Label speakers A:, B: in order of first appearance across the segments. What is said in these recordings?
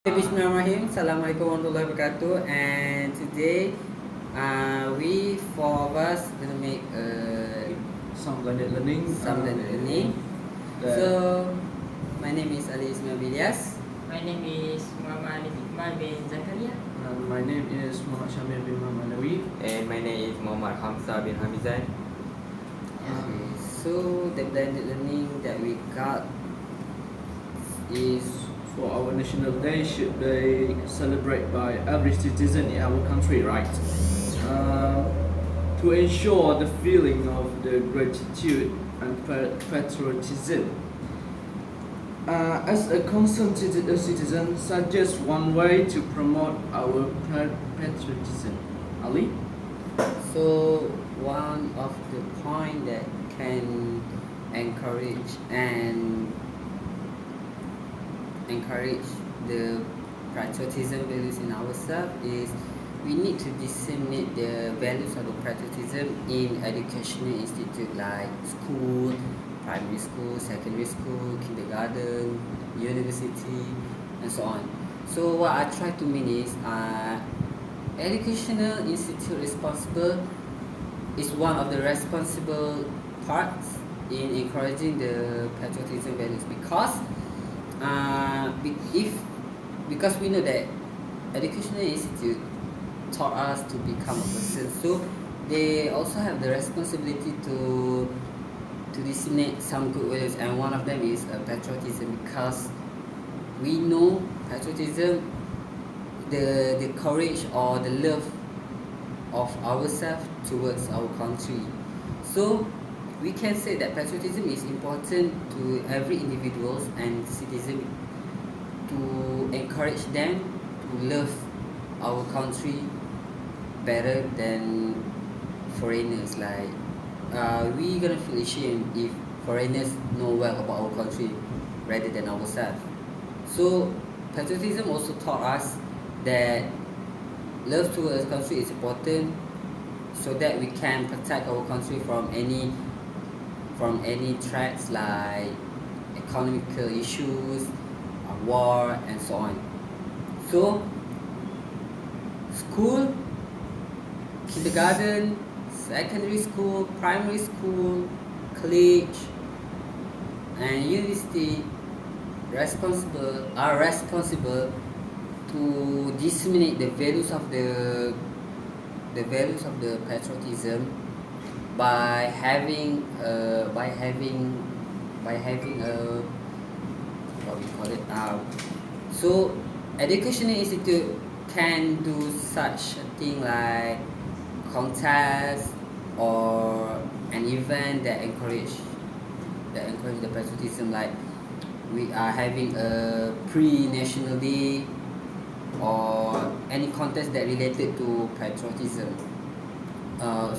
A: Bismillahirrahmanirrahim. Assalamualaikum warahmatullahi wabarakatuh. And today, we four of us gonna make
B: Some blended learning.
A: some learning. So, my name is Ali Ismail Bilyas.
C: My name is Muhammad Iqbal bin Zakaria.
B: My name is Muhammad Syamil bin Muhammad Nawi.
D: And my name is Muhammad Hamza bin Hamizan.
A: Okay. So the blended learning that we got is
B: For our National Day, should be celebrated by every citizen in our country, right? To ensure the feeling of the gratitude and patriotism. As a concerned citizen, suggest one way to promote our patriotism. Ali?
A: so one of the point that can encourage the patriotism values in ourselves is we need to disseminate the values of the patriotism in educational institute like school, primary school, secondary school, kindergarten, university, and so on. So what I try to mean is educational institute responsible is one of the responsible parts in encouraging the patriotism values because we know that educational institute taught us to become a person, so they also have the responsibility to disseminate some good values, and one of them is patriotism, because we know patriotism, the courage or the love of ourselves towards our country. So we can say that patriotism is important to every individuals and citizen to encourage them to love our country better than foreigners. Like we gonna feel ashamed if foreigners know well about our country rather than ourselves. So patriotism also taught us that love towards our country is important, so that we can protect our country from any threats like economical issues, war, and so on. So school, kindergarten, secondary school, primary school, college, and university are responsible to disseminate the values of the patriotism by having a what we call it so educational institute can do such a thing like contest or an event that encourage the patriotism, like we are having a pre-national day or any contest that related to patriotism.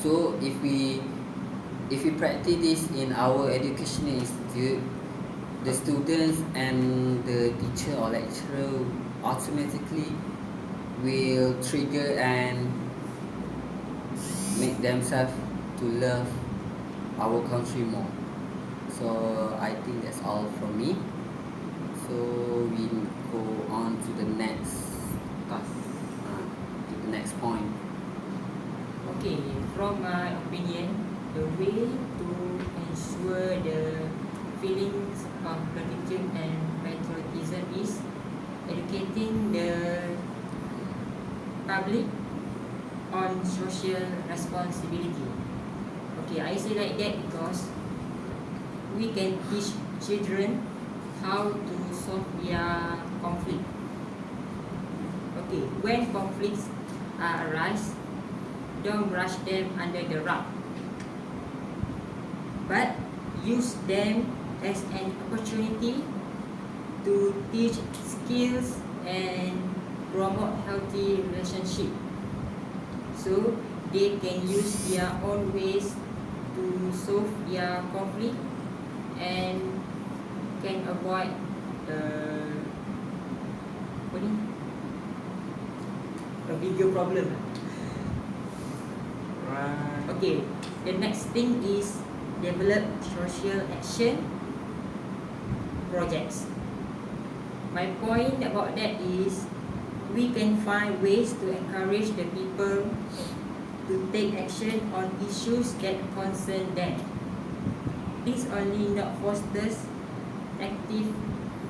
A: So if we practice this in our educational institute, the students and the teacher or lecturer automatically will trigger and make themselves to love our country more. So I think that's all from me. So we go on to the next point.
C: Okay, from my opinion, the way to ensure the feelings of gratitude and patriotism is educating the public on social responsibility. Okay, I say like that because we can teach children how to solve their conflict. Okay, when conflicts arise, don't brush them under the rug, but use them as an opportunity to teach skills and promote healthy relationship, so they can use their own ways to solve their conflict and can avoid a bigger problem.
D: Right.
C: Okay, the next thing is develop social action projects. My point about that is we can find ways to encourage the people to take action on issues that concern them. This only not fosters active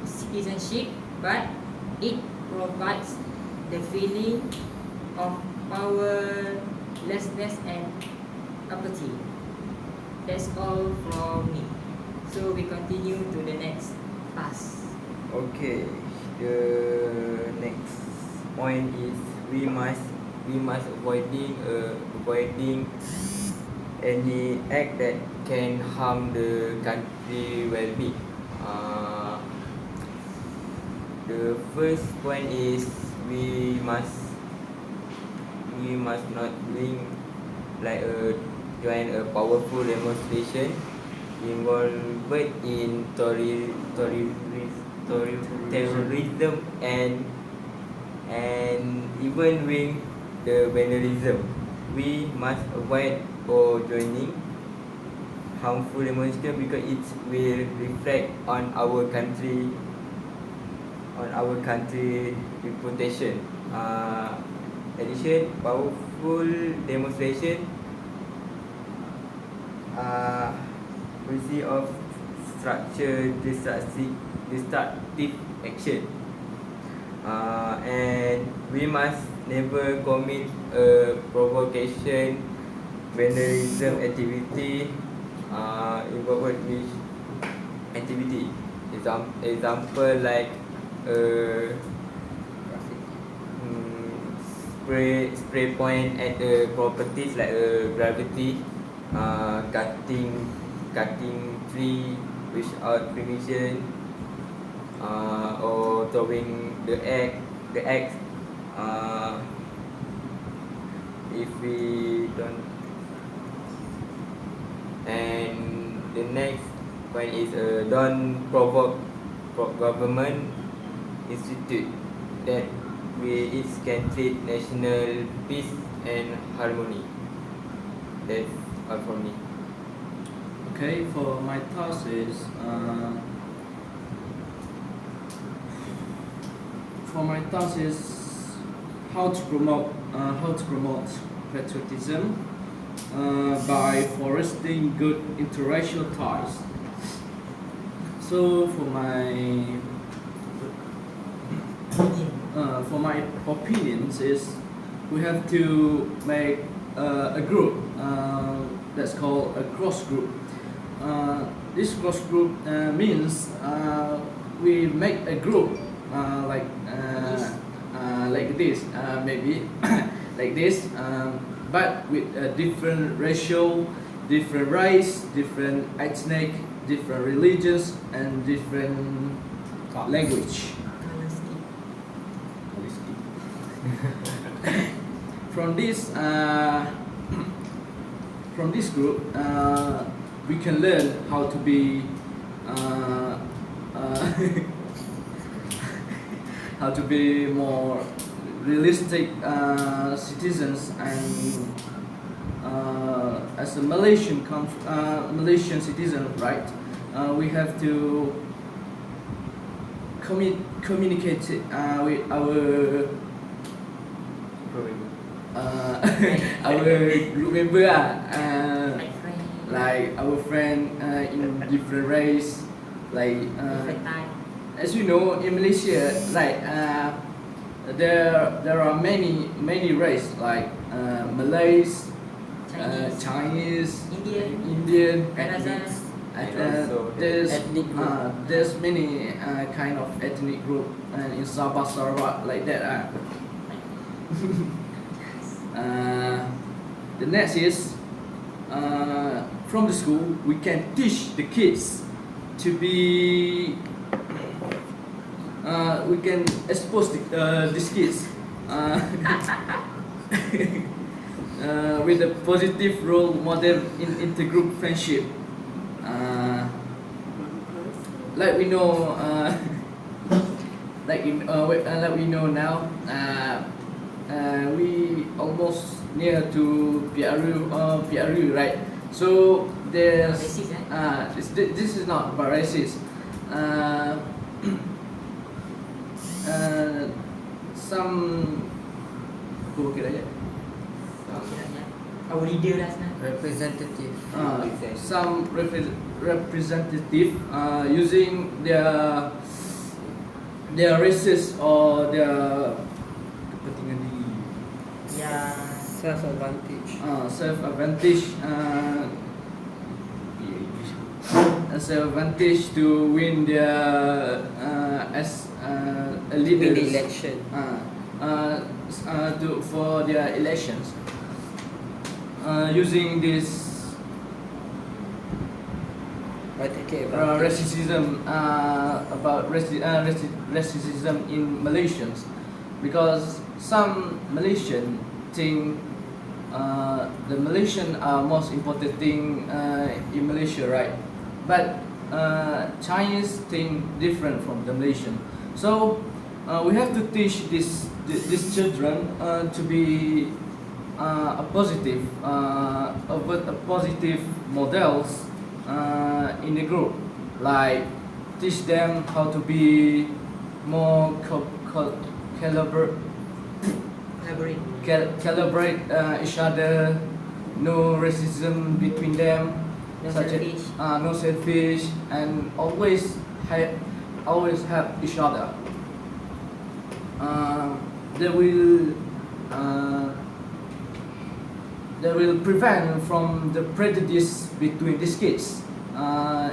C: citizenship, but it provides the feeling of powerlessness and apathy. That's all from me. So we continue to the next task.
D: Okay, the next point is we must avoiding any act that can harm the country well-being. The first point is we must not doing like join a powerful demonstration involved in terrorism and even with the vandalism. We must avoid or joining harmful demonstration because it will reflect on our country reputation. Addition, powerful demonstration receive of destructive action, and we must never commit a provocation vandalism activity involved with activity. Example like spray point at the properties like gravity, cutting tree without permission, or throwing the axe. If we don't, and the next point is don't provoke government institute that it can treat national peace and harmony. That's all from me.
B: Okay, for my task is how to promote patriotism by fostering good interracial ties. So for my opinions is we have to make a group that's called a cross group. This cross group means we make a group like this, maybe like this, but with a different racial, different race, different ethnic, different religions, and different language. From this group, we can learn how to be how to be more realistic citizens, and as a Malaysian citizen, right? We have to communicate with our group member, like our friend in different race, like as you know, in Malaysia, like there are many race like Malays, Chinese, Indian, there's many kind of ethnic group in Sabah, Sarawak, like that. The next is from the school we can teach the kids to be we can expose these kids with a positive role model in intergroup friendship. Like we know like we know now, we almost near to PRU, right? So there's this is not about racist. some okay, yeah.
C: Our leader last night.
A: Representative.
B: Some representative using their races or their kepentingan diri,
C: Yeah.
A: Self-advantage.
B: self-advantage self-advantage to win their as a
A: Win
B: leader
A: the election.
B: for their elections using this
A: By taking advantage.
B: racism about racism in Malaysians, because some Malaysian think the Malaysian are most important thing in Malaysia, right? But Chinese think different from the Malaysian. So we have to teach these children to be a positive models in the group, like teach them how to be more calibrate each other, no racism between them,
C: No
B: such
C: selfish.
B: as no selfish, and always help each other. They will prevent from the prejudice between these kids,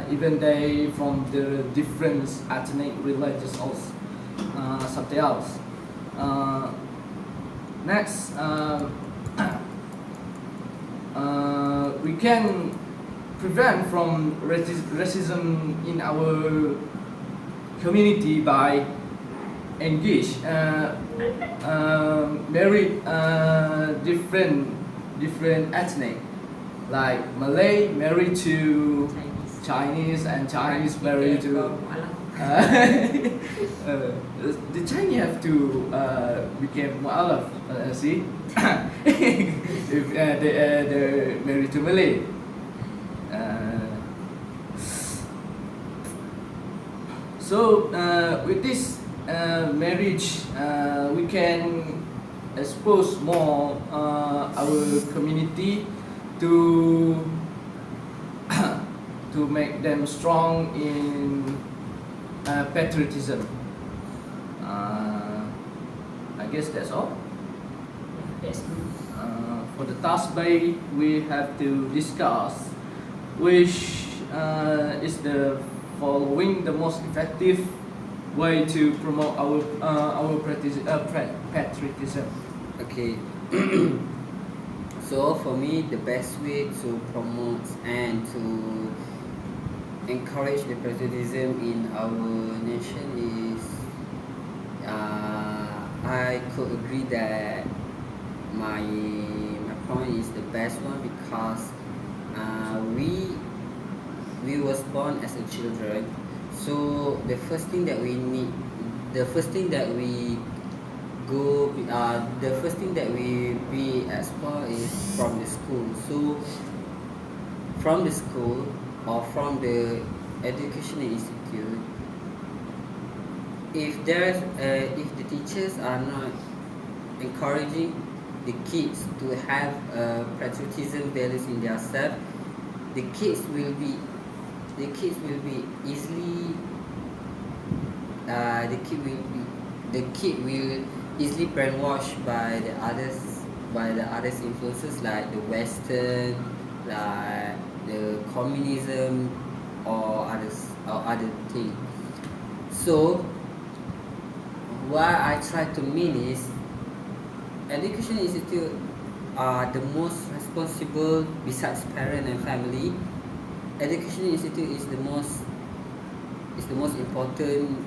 B: even they from the different ethnic religious or something else. Next, we can prevent from racism in our community by engage married different ethnic, like Malay married to Chinese and Chinese married to the Chinese have to become mu'alaf, see if they're married to Malay. So with this marriage, we can expose more our community to to make them strong in patriotism. I guess that's all.
C: That's good.
B: For the task bay, we have to discuss which is the following the most effective way to promote our patriotism.
A: Okay. So for me, the best way to promote and to encourage the patriotism in our nation is, I could agree that my point is the best one, because we was born as a children. So the first thing that we need, the first thing that we be exposed is from the school. So from the school or from the educational institute, if the teachers are not encouraging the kids to have patriotism values in themselves, the kids will be easily the kid will easily brainwashed by the others influences, like the Western, like the communism or other thing. So what I try to mean is, education institute are the most responsible besides parent and family. Education institute is the most important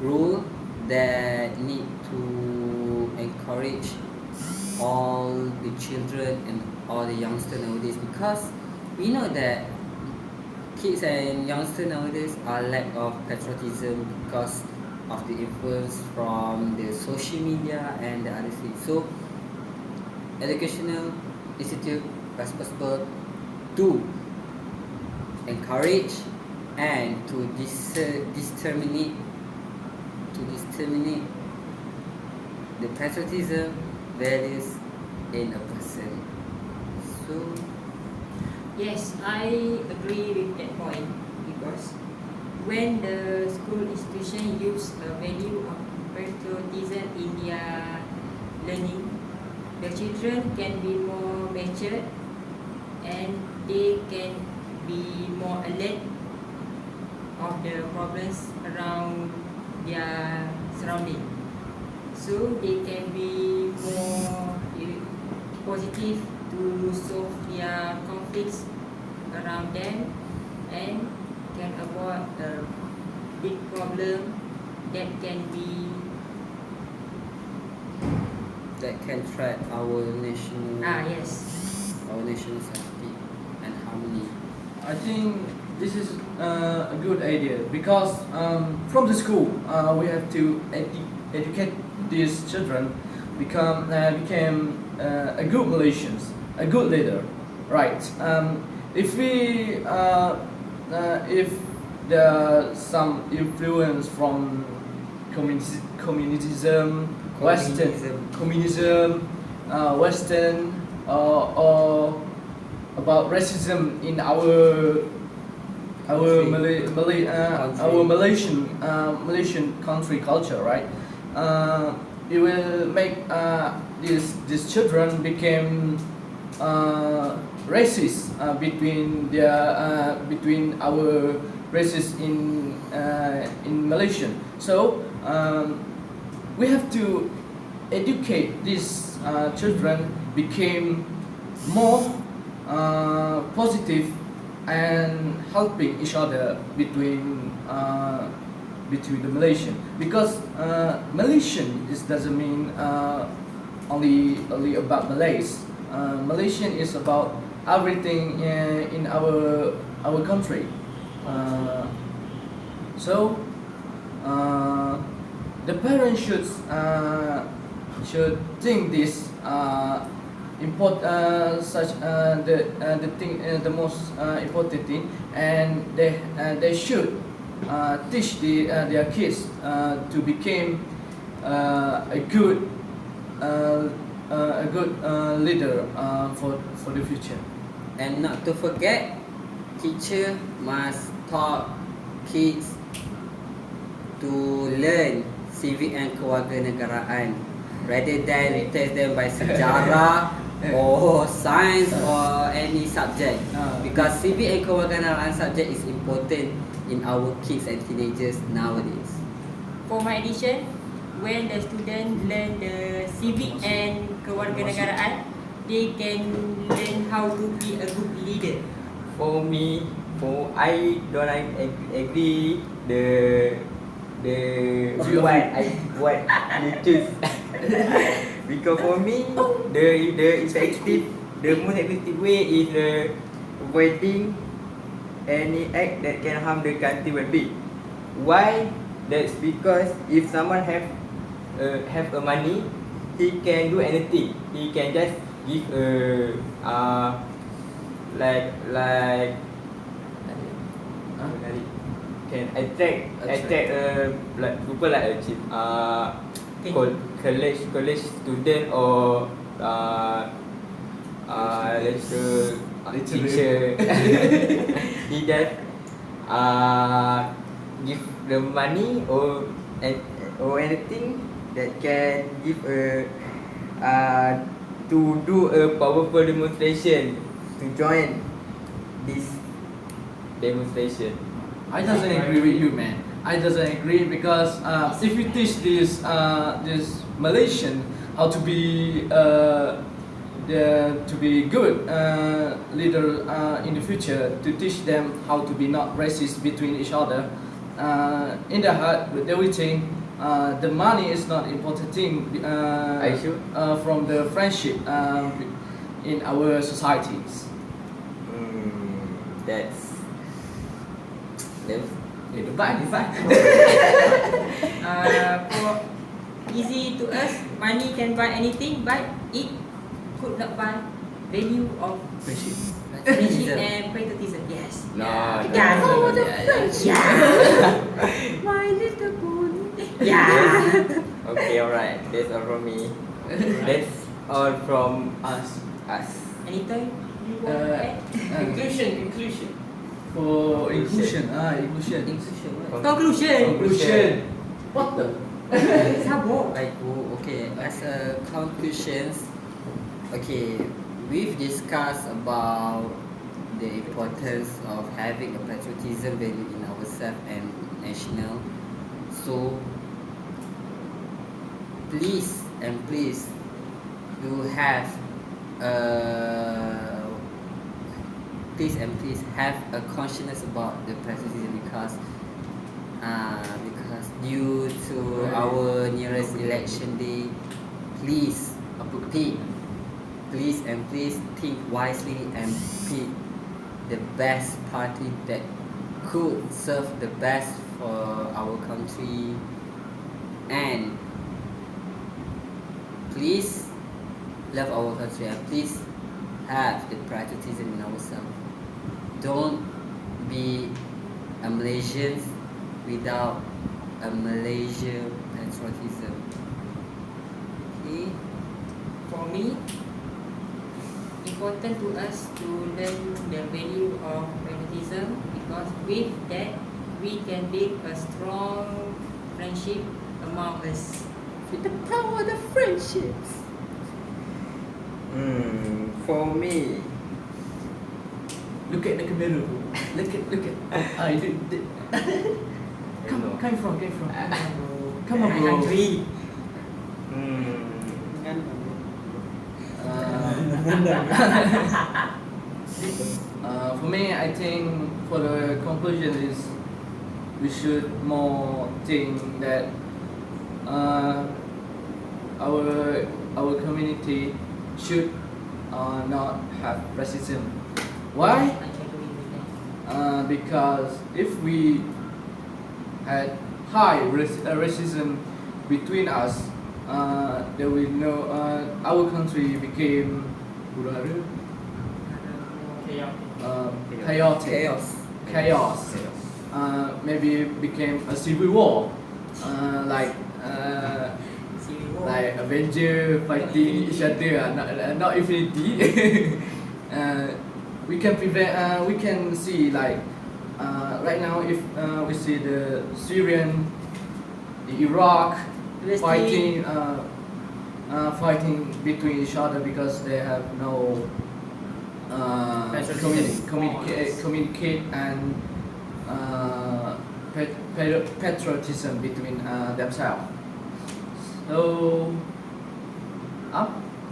A: role that need to encourage all the children and all the youngsters nowadays, because we know that kids and youngsters nowadays are lack of patriotism because of the influence from the social media and the other things. So educational institute responsible to encourage and to disseminate the patriotism values in a person. So
C: Yes, I agree with that point, because when the school institution use a value of patriotism in their learning, the children can be more matured and they can be more alert of the problems around their surrounding. So they can be more positive to solve their conflicts around them and can avoid a big problem that can be
A: threat our national
C: yes.
A: our national safety and harmony.
B: I think this is a good idea because from the school we have to educate these children become a good Malaysians, a good leader, right? If we if there are some influence from communism, Western, or about racism in our Malaysian country culture, right? It will make these children become racist between our races in Malaysia. So we have to educate these children became more positive and helping each other between the Malaysian, because Malaysian doesn't mean only about Malays. Malaysian is about everything in our country. So the parents should think this the most important thing, and they should teach their kids to become a good leader for the future.
A: And not to forget, teacher must taught kids to learn civic and kewarganegaraan rather than test them by sejarah or science or any subject, because civic and kewarganegaraan subject is important in our kids and teenagers nowadays.
C: For my addition, when the student learn the civic and kewarganegaraan, they can learn how to be a good leader.
D: For me, I don't agree what you choose. Because for me, the most effective way is avoiding any act that can harm the country well-being. Why? That's because if someone have a money, he can do anything. He can just give like can attract like people like a college student or teacher. He just give the money or anything that can give to do a powerful demonstration to join this demonstration.
B: I doesn't agree with you, man. I doesn't agree because if you teach this Malaysian how to be good leader in the future, to teach them how to be not racist between each other, in their heart they will think the money is not important thing from the friendship in our societies.
D: That's
C: For easy to us, money can buy anything, but it could not buy value of
B: Friendship.
C: friendship and patriotism. Yes.
D: No,
C: Yeah.
D: no,
C: Yeah. My little pony. Yeah.
D: Okay, alright. That's all from me. That's all from
B: Us.
D: us.
C: Anytime you want to add?
A: Inclusion.
B: For inclusion.
A: Inclusion. What?
C: Conclusion.
B: What the?
C: Sabok.
A: Like okay, as a conclusions, okay, we've discussed about the importance of having a patriotism value in ourselves and national. So please do have please have a consciousness about the patriotism because due to our nearest election day, please think wisely and pick the best party that could serve the best for our country, and please love our country and please have the patriotism in ourselves. Don't be a Malaysian without a Malaysia patriotism. Okay?
C: For me, important to us to learn the value of patriotism because with that we can build a strong friendship among us.
A: With the power of the friendships.
D: For me,
B: Look at the camera, bro. Look at. I did. Come from. Come on, bro.
C: Hungry.
B: For me, I think for the conclusion is we should more think that our community should not have racism. Why? Because if we had high racism between us, there will no our country became chaotic. Chaos. Maybe became a civil war, like Avenger fighting each other, not Infinity. We can prevent. We can see like right now if we see the Syrian, the Iraq fighting between each other because they have no communicate and patriotism between themselves. So,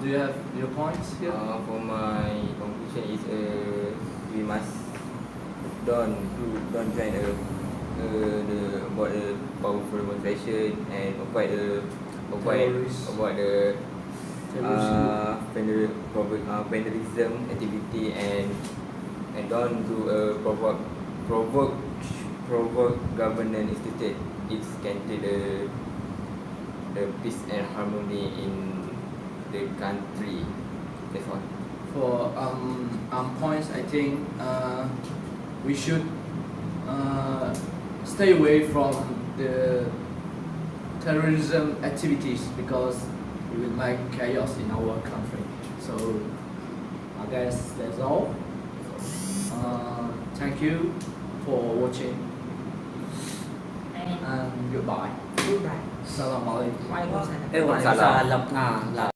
B: do you have your points here?
D: for my conclusion is we must don't join the about the powerful demonstration and avoid
B: Terrorists.
D: about the vandalism activity and don't do provoke government institute. It can take the peace and harmony in the country. That's all.
B: For points, I think we should stay away from the terrorism activities because it will make chaos in our country. So I guess that's all. Thank you for watching and goodbye.
C: Goodbye.
B: Assalamualaikum.
C: Waalaikumsalam.
A: Waalaikumsalam.